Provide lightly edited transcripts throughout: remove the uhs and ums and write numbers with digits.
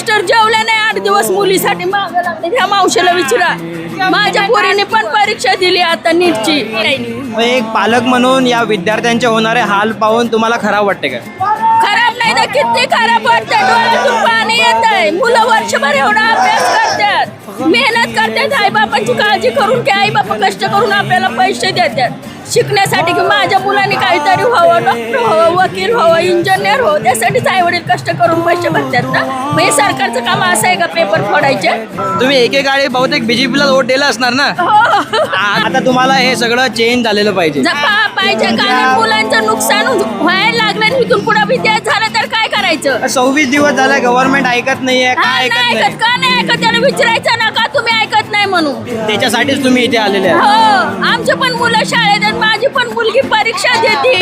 Mister जेवले नाही 8 दिवस मुलीसाठी मागं लागले. ह्या मावशीला विचारा. माझ्या पोरीने पण परीक्षा दिली आता नीटची. मग एक पालक म्हणून या विद्यार्थ्यांचे होणारे हाल पाहून तुम्हाला खराब वाटते का? खराब नाही तर किती खराब वाटतंय. डोळ्यातून पाणी येत आहे. मुलं वर्षभर एवढा अभ्यास करतात, मेहनत करतात, आईबापांची काळजी करून की आईबापा कष्ट करून आपल्याला पैसे देतात शिकण्यासाठी की माझ्या मुलांनी काहीतरी व्हावं, डॉक्टर व्हावं, वकील व्हावं, इंजिनियर व्हावं. त्यासाठीच आई वडील कष्ट करून पैसे भरतात ना. मग हे सरकारचं काम असं आहे का पेपर फोडायचे? तुम्ही एकेकाळी बहुतेक बीजेपीला वोट दिला असणार ना. हो आता तुम्हाला हे सगळं चेंज झालेलं पाहिजे. पाहिजे कारण मुलांचं नुकसान व्हायला लागलं आणि इथून पुढे विद्यार्थी झालं तर काय करायचं? 26 दिवस झाला गव्हर्नमेंट ऐकत नाहीये. हा, काय नाही ऐकत ऐकत. का नाही ऐकत? त्याला विचारायचं ना का तुम्ही ऐकत नाही म्हणून. त्याच्यासाठीच तुम्ही इथे आलेले आहे. हो, आमची पण मुलं शाळेत आहेत. माझी पण मुलगी परीक्षा देते.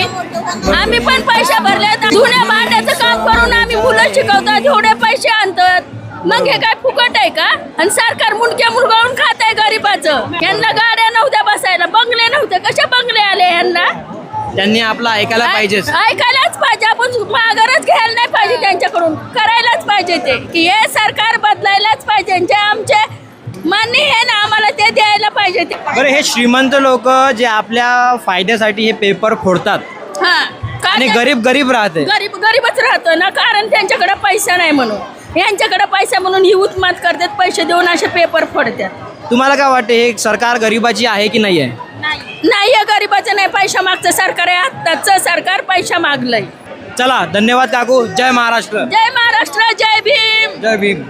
आम्ही पण पैसे भरले. जुन्या भांड्याचं काम करून आम्ही मुलं शिकवतात, एवढे पैसे आणतात. मग हे काय फुकट आहे का? आणि सरकार मुंडक्या मुरगाळून खात आहे गरीबाचं. यांना गाड्या नव्हत्या बसायला, बंगले नव्हते. कशा बंगले आले यांना? त्यांनी आपलं ऐकायला पाहिजेच. ऐकायलाच पाहिजे. आपण माघारच घ्यायला नाही पाहिजे त्यांच्याकडून. करायलाच पाहिजे ते की हे सरकार बदलायलाच पाहिजे. जे आमचे मान्य आहे ना आम्हाला ते द्यायला पाहिजे ते. बरं, हे श्रीमंत लोक जे आपल्या फायद्यासाठी हे पेपर फोडतात हा आणि काय गरीब राहते. गरीबच राहतो ना, कारण त्यांच्याकडे पैसा नाही म्हणून. यांच्याकडे पैसा म्हणून ही उत्मात करतात, पैसे देऊन असे पेपर फोडतात. तुम्हाला काय वाटते हे सरकार गरीबाची आहे की नाही आहे? नाही गरीबाचं नाही, पैसा मागचं सरकार आहे. आत्ताचं सरकार पैसा मागलंय. चला, धन्यवाद काकू. जय महाराष्ट्र. जय महाराष्ट्र, जय भीम. जय भीम.